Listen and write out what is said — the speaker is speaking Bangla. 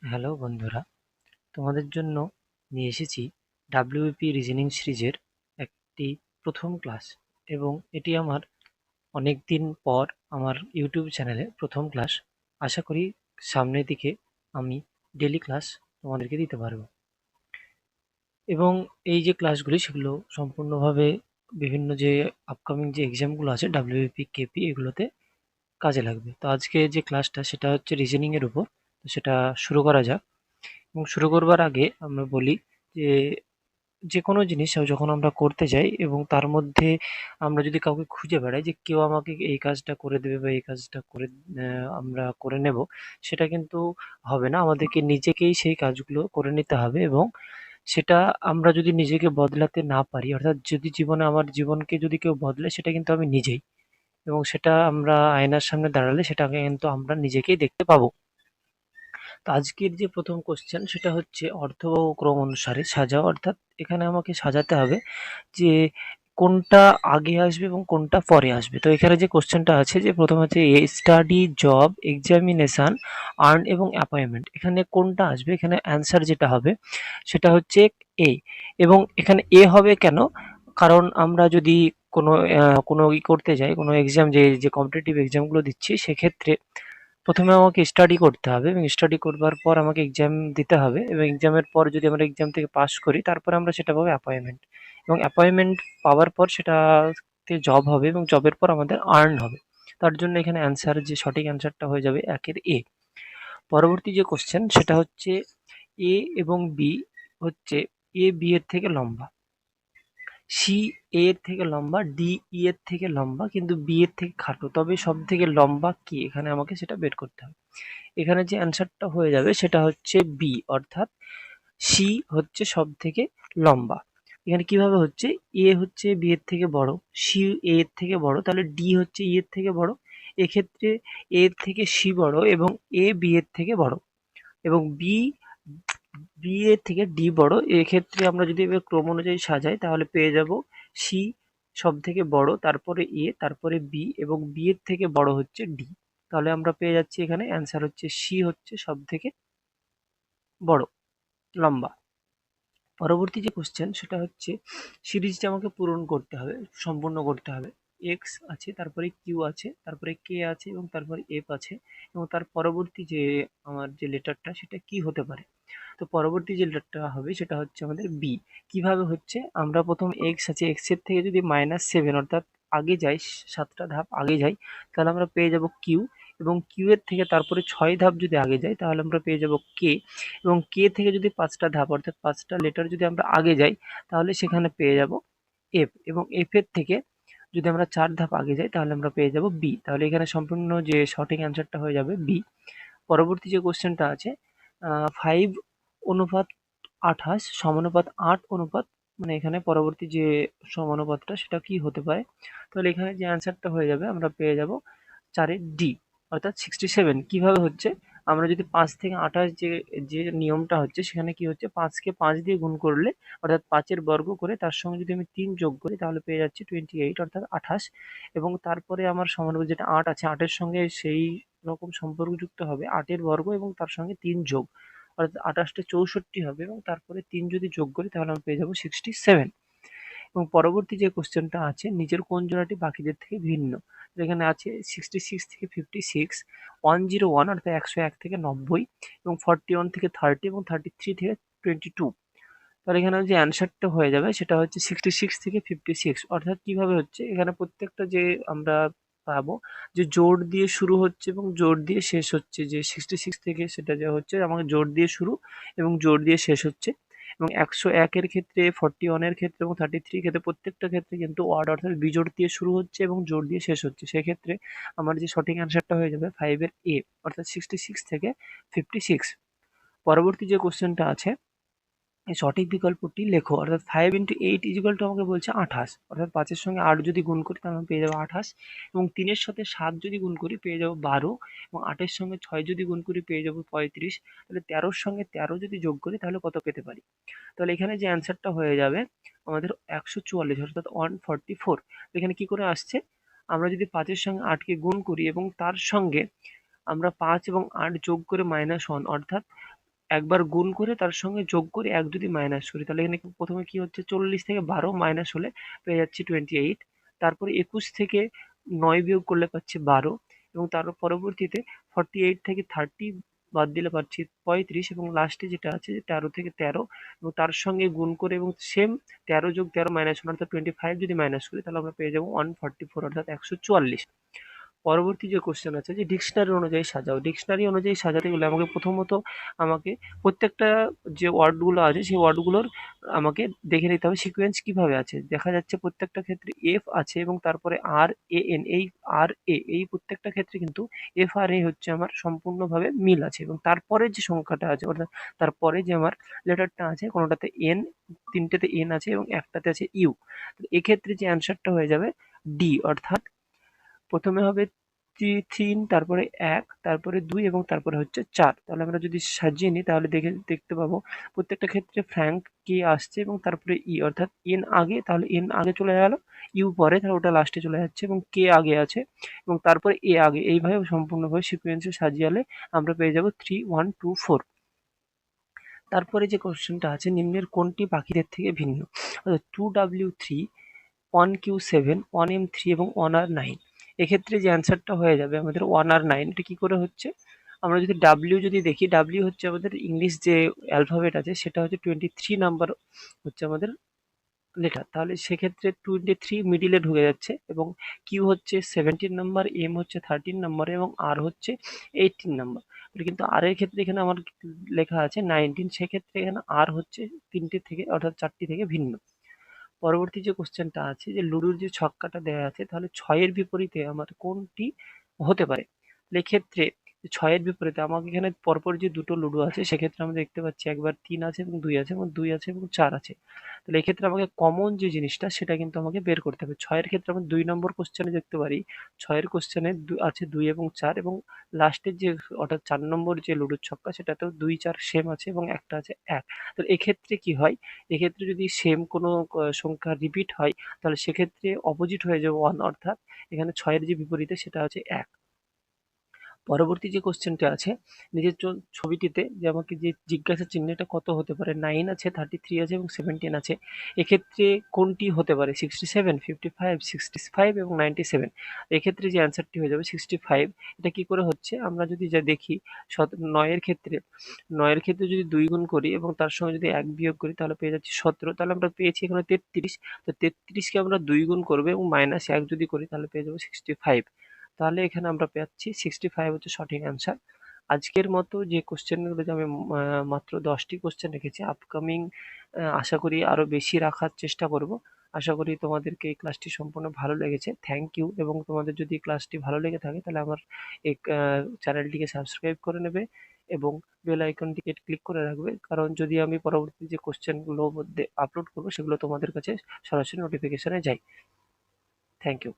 হ্যালো বন্ধুরা, তোমাদের জন্য নিয়ে এসেছি ডাব্লিউপি রিজনিং সিরিজের একটি প্রথম ক্লাস। এবং এটি আমার অনেক দিন পর আমার ইউটিউব চ্যানেলে প্রথম ক্লাস। আশা করি সামনের দিকে আমি ডেলি ক্লাস তোমাদেরকে দিতে পারবো। এবং এই যে ক্লাসগুলি সেগুলো সম্পূর্ণভাবে বিভিন্ন যে আপকামিং যে এক্সামগুলো আছে ডাব্লিউপি কেপি এগুলোতে কাজে লাগবে। তো আজকে যে ক্লাসটা সেটা হচ্ছে রিজনিংয়ের উপর। তো সেটা শুরু করা যাক। এবং শুরু করবার আগে আমরা বলি যে যেকোনো জিনিস যখন আমরা করতে যাই এবং তার মধ্যে আমরা যদি কাউকে খুঁজে বেড়াই যে কেউ আমাকে এই কাজটা করে দেবে বা এই কাজটা করে আমরা করে নেব, সেটা কিন্তু হবে না। আমাদেরকে নিজেকেই সেই কাজগুলো করে নিতে হবে। এবং সেটা আমরা যদি নিজেকে বদলাতে না পারি, অর্থাৎ যদি জীবনে আমার জীবনকে যদি কেউ বদলায় সেটা কিন্তু আমি নিজেই। এবং সেটা আমরা আয়নার সামনে দাঁড়ালে সেটাকে কিন্তু আমরা নিজেকেই দেখতে পাবো। তো আজকের যে প্রথম কোশ্চেন সেটা হচ্ছে অর্থবহ ক্রম অনুসারে সাজাও। অর্থাৎ এখানে আমাকে সাজাতে হবে যে কোনটা আগে আসবে এবং কোনটা পরে আসবে। তো এখানে যে কোশ্চেনটা আছে যে প্রথম হচ্ছে a study, job, examination, earn এবং অ্যাপয়েন্টমেন্ট। এখানে কোনটা আসবে? এখানে অ্যান্সার যেটা হবে সেটা হচ্ছে এ। এবং এখানে এ হবে কেন? কারণ আমরা যদি কোনো করতে যাই, কোনো এক্সাম যে কম্পিটিটিভ এক্সামগুলো দিচ্ছি সেক্ষেত্রে প্রথমে আমাকে স্টাডি করতে হবে এবং স্টাডি করবার পর আমাকে এক্সাম দিতে হবে। এবং এক্সামের পর যদি আমরা এক্সাম থেকে পাস করি তারপরে আমরা সেটা পাবো অ্যাপয়েন্টমেন্ট। এবং অ্যাপয়েন্টমেন্ট পাওয়ার পর সেটাতে জব হবে এবং জবের পর আমাদের আর্ন হবে। তার জন্য এখানে অ্যান্সার যে সঠিক অ্যান্সারটা হয়ে যাবে একের এ। পরবর্তী যে কোশ্চেন সেটা হচ্ছে এ এবং বি হচ্ছে এ বি এর থেকে লম্বা, সি এ এর থেকে লম্বা, ডি ই এর থেকে লম্বা কিন্তু বি এর থেকে খাটো, তবে সব থেকে লম্বা কি? এখানে আমাকে সেটা বের করতে হবে। এখানে যে অ্যান্সারটা হয়ে যাবে সেটা হচ্ছে বি, অর্থাৎ সি হচ্ছে সব থেকে লম্বা। এখানে কিভাবে হচ্ছে? এ হচ্ছে বি এর থেকে বড়, সি এ এর থেকে বড়, তাহলে ডি হচ্ছে ই এর থেকে বড়। এক্ষেত্রে এ এর থেকে সি বড় এবং এ বি এর থেকে বড় এবং বি এর থেকে ডি বড়। এক্ষেত্রে আমরা যদি এবার ক্রম অনুযায়ী সাজাই তাহলে পেয়ে যাব সি সব থেকে বড়, তারপরে এ, তারপরে বি এবং বি এর থেকে বড় হচ্ছে ডি। তাহলে আমরা পেয়ে যাচ্ছি এখানে অ্যান্সার হচ্ছে সি হচ্ছে সব থেকে বড়, লম্বা। পরবর্তী যে কোশ্চেন সেটা হচ্ছে সিরিজটা আমাকে পূরণ করতে হবে, সম্পূর্ণ করতে হবে। এক্স আছে, তারপরে কিউ আছে, তারপরে কে আছে এবং তারপরে এফ আছে এবং তার পরবর্তী যে আমার যে লেটারটা সেটা কি হতে পারে। তো পরবর্তী যে লেটারটা হবে সেটা হচ্ছে আমাদের বি। কিভাবে হচ্ছে? আমরা প্রথম এক্স আছে, এক্স এর থেকে যদি -7 অর্থাৎ আগে যাই, 7টা ধাপ আগে যাই, তাহলে আমরা পেয়ে যাব কিউ। এবং কিউ এর থেকে তারপরে 6 ধাপ যদি আগে যাই তাহলে আমরা পেয়ে যাব কে। এবং কে থেকে যদি 5টা ধাপ অর্থাৎ 5টা লেটার যদি আমরা আগে যাই তাহলে সেখানে পেয়ে যাব এফ। এবং এফ এর থেকে যদি আমরা 4 ধাপ আগে যাই তাহলে আমরা পেয়ে যাব বি। তাহলে এখানে সম্পূর্ণ যে সঠিক অ্যান্সারটা হয়ে যাবে বি। পরবর্তী যে কোশ্চেনটা আছে 5:28 সমানুপাত 8 অনুপাত, মানে এখানে পরবর্তী যে সমানুপাতটা সেটা কি হতে পারে? তাহলে এখানে যে অ্যান্সারটা হয়ে যাবে আমরা পেয়ে যাব 4-এর ডি, অর্থাৎ 67। কিভাবে হচ্ছে? আমরা যদি 5 থেকে 28 যে নিয়মটা হচ্ছে সেখানে কি হচ্ছে 5কে 5 দিয়ে গুণ করলে অর্থাৎ 5-এর বর্গ করে তার সঙ্গে যদি আমি 3 যোগ করি তাহলে পেয়ে যাচ্ছি 28 অর্থাৎ 28। এবং তারপরে আমার সমানুপাত যেটা 8 আছে 8 এর সঙ্গে সেই রকম সম্পর্কযুক্ত হবে 8 এর বর্গ এবং তার সঙ্গে 3 যোগ, অর্থাৎ 28 64 হবে এবং তারপরে 3 যদি যোগ করি তাহলে আমরা পেয়ে যাবো 67। এবং পরবর্তী যে কোশ্চেনটা আছে নিচের কোন জোড়াটি বাকিদের থেকে ভিন্ন? যেখানে আছে 66 থেকে 56, 101 অর্থাৎ 101 থেকে 90 এবং 41 থেকে 30 এবং 33 থেকে 22। তাহলে এখানে যে অ্যান্সারটা হয়ে যাবে সেটা হচ্ছে 66 থেকে 56। অর্থাৎ কিভাবে হচ্ছে? এখানে প্রত্যেকটা যে আমরা পাবো যে জোড় দিয়ে শুরু হচ্ছে এবং জোড় দিয়ে শেষ হচ্ছে, যে 66 থেকে সেটা যে হচ্ছে আমাকে জোড় দিয়ে শুরু এবং জোড় দিয়ে শেষ হচ্ছে। এবং 101 এর ক্ষেত্রে, 41 এর ক্ষেত্রে এবং 33 ক্ষেত্রে প্রত্যেকটা ক্ষেত্রে কিন্তু অড অর্থাৎ বিজোড় দিয়ে শুরু হচ্ছে এবং জোড় দিয়ে শেষ হচ্ছে। সেক্ষেত্রে আমার যে সঠিক অ্যান্সারটা হয়ে যাবে 5 এর এ, অর্থাৎ 66 থেকে 56। পরবর্তী যে কোশ্চেনটা আছে এই সঠিক বিকল্পটি লেখো। অর্থাৎ 5 into 8 আমাকে বলছে 28, অর্থাৎ 5 এর সঙ্গে 8 যদি গুণ করি তাহলে আমি পেয়ে যাবো 28 এবং 3 এর সাথে 7 যদি গুণ করি পেয়ে যাবো 12 এবং 8 এর সঙ্গে 6 যদি গুণ করি পেয়ে যাবো 35। তাহলে 13 এর সঙ্গে 13 যদি যোগ করি তাহলে কত পেতে পারি? তাহলে এখানে যে অ্যান্সারটা হয়ে যাবে আমাদের 144 অর্থাৎ 144। এখানে কি করে আসছে? আমরা যদি 5 এর সঙ্গে 8 কে গুণ করি এবং তার সঙ্গে আমরা 5 এবং 8 যোগ করে -1 অর্থাৎ একবার গুণ করে তার সঙ্গে যোগ করে এক যদি মাইনাস করি, তাহলে এখানে প্রথমে কি হচ্ছে, 40 থেকে 12 মাইনাস হলে পেয়ে যাচ্ছি 28। তারপরে 21 থেকে 9 বিয়োগ করলে পাচ্ছি 12, এবং তার পরবর্তীতে 48 থেকে 30 বাদ দিলে পাচ্ছি 35, এবং লাস্টে যেটা আছে 13 থেকে 13, এবং তার সঙ্গে গুণ করে এবং সেম 13 যোগ 13 মাইনাস 1 অর্থাৎ 25 যদি মাইনাস করি, তাহলে আমরা পেয়ে যাবো 144 অর্থাৎ 144। পরবর্তী যে কোশ্চেন আছে যে ডিকশনারি অনুযায়ী সাজাও। ডিকশনারি অনুযায়ী সাজাতে গেলে আমাকে প্রথমত আমাকে প্রত্যেকটা যে ওয়ার্ডগুলো আছে সেই ওয়ার্ডগুলোর আমাকে দেখে নিতে হবে সিকোয়েন্স কিভাবে আছে। দেখা যাচ্ছে প্রত্যেকটা ক্ষেত্রে এফ আছে এবং তারপরে আর এ এন, এই আর এ এই প্রত্যেকটা ক্ষেত্রে কিন্তু এফ আর এ হচ্ছে আমার সম্পূর্ণভাবে মিল আছে, এবং তারপরে যে সংখ্যাটা আছে অর্থাৎ তারপরে যে আমার লেটারটা আছে কোনোটাতে এন, তিনটেতে এন আছে এবং একটাতে আছে ইউ। এক্ষেত্রে যে অ্যান্সারটা হয়ে যাবে ডি, অর্থাৎ প্রথমে হবে 3, তারপরে 1, তারপরে 2 এবং তারপরে হচ্ছে 4। তাহলে আমরা যদি সাজিয়ে নিই তাহলে দেখতে পাবো প্রত্যেকটা ক্ষেত্রে ফ্র্যাঙ্ক কে আসছে এবং তারপরে ই, অর্থাৎ এন আগে, তাহলে এন আগে চলে গেল, ইউ পরে, তাহলে ওটা লাস্টে চলে যাচ্ছে এবং কে আগে আছে এবং তারপরে এ আগে, এইভাবে সম্পূর্ণভাবে সিকোয়েন্সে সাজিয়ালে আমরা পেয়ে যাব 3, 1, 2, 4। তারপরে যে কোশ্চেনটা আছে নিম্নের কোনটি পাখিদের থেকে ভিন্ন, অর্থাৎ 2W3, 1Q7, 1M3 এবং 1R9। এক্ষেত্রে যে অ্যান্সারটা হয়ে যাবে আমাদের 1R9। এটা কি করে হচ্ছে, আমরা যদি ডাব্লিউ যদি দেখি, ডাব্লিউ হচ্ছে আমাদের ইংলিশ যে অ্যালফাবেট আছে সেটা হচ্ছে 23 নাম্বার হচ্ছে আমাদের লেটার, তাহলে সেক্ষেত্রে 23 মিডিলে ঢুকে যাচ্ছে, এবং কিউ হচ্ছে 17 নাম্বার, এম হচ্ছে 13 নাম্বার এবং আর হচ্ছে 18 নাম্বার। কিন্তু আর এর ক্ষেত্রে এখানে আমার লেখা আছে 19, সেক্ষেত্রে এখানে আর হচ্ছে তিনটে থেকে অর্থাৎ 4টি থেকে ভিন্ন। পরবর্তী যে কোশ্চেনটা আছে যে লুডোর যে ছক্কাটা দেওয়া আছে তাহলে 6 এর বিপরীতে আমার কোনটি হতে পারে। এক্ষেত্রে 6 এর বিপরীতে আমাকে এখানে পরপর যে দুটো লুডো আছে সেক্ষেত্রে আমরা দেখতে পাচ্ছি একবার 3 আছে এবং 2 আছে এবং 2 আছে এবং 4 আছে। তাহলে এক্ষেত্রে আমাকে কমন যে জিনিসটা সেটা কিন্তু আমাকে বের করতে হবে। 6 এর ক্ষেত্রে আমরা 2 নম্বর কোশ্চেনে দেখতে পারি 6 এর কোশ্চেনে আছে 2 এবং 4, এবং লাস্টের যে অর্থাৎ 4 নম্বর যে লুডোর ছক্কা সেটাতেও 2, 4 সেম আছে এবং একটা আছে 1। তো এক্ষেত্রে কি হয়, এক্ষেত্রে যদি সেম কোনো সংখ্যা রিপিট হয় তাহলে সেক্ষেত্রে অপোজিট হয়ে যাবে 1, অর্থাৎ এখানে 6 এর যে বিপরীতে সেটা হচ্ছে 1। পরবর্তী যে কোশ্চেনটা আছে নিজের ছবিটিতে যে আমাকে যে জিজ্ঞাসা চিহ্নটা কত হতে পারে, 9 আছে, 33 আছে এবং 17 আছে, এক্ষেত্রে কোনটি হতে পারে, 67, 55, 65 এবং 97। এক্ষেত্রে যে অ্যান্সারটি হয়ে যাবে 65। এটা কি করে হচ্ছে, আমরা যদি যা দেখি 9 এর ক্ষেত্রে, 9 এর ক্ষেত্রে যদি 2 গুণ করি এবং তার সঙ্গে যদি 1 বিয়োগ করি তাহলে পেয়ে যাচ্ছি 17, তাহলে আমরা পেয়েছি এখানে 33। তো 33 কে আমরা 2 গুণ করবো এবং মাইনাস 1 যদি করি তাহলে পেয়ে যাবো 65। তাহলে এখানে আমরা পাচ্ছি 65 হচ্ছে সঠিক অ্যান্সার। আজকের মতো যে কোশ্চেনগুলো যে আমি মাত্র 10টি কোশ্চেন রেখেছি, আপকামিং আশা করি আরো বেশি রাখার চেষ্টা করব। আশা করি তোমাদেরকে এই ক্লাসটি সম্পূর্ণ ভালো লেগেছে। থ্যাংক ইউ, এবং তোমাদের যদি ক্লাসটি ভালো লেগে থাকে তাহলে আমার এই চ্যানেলটিকে সাবস্ক্রাইব করে নেবে এবং বেল আইকনটিকে ক্লিক করে রাখবে, কারণ যদি আমি পরবর্তী যে কোশ্চেনগুলো মধ্যে আপলোড করবো সেগুলো তোমাদের কাছে সরাসরি নোটিফিকেশনে যায়। Thank you.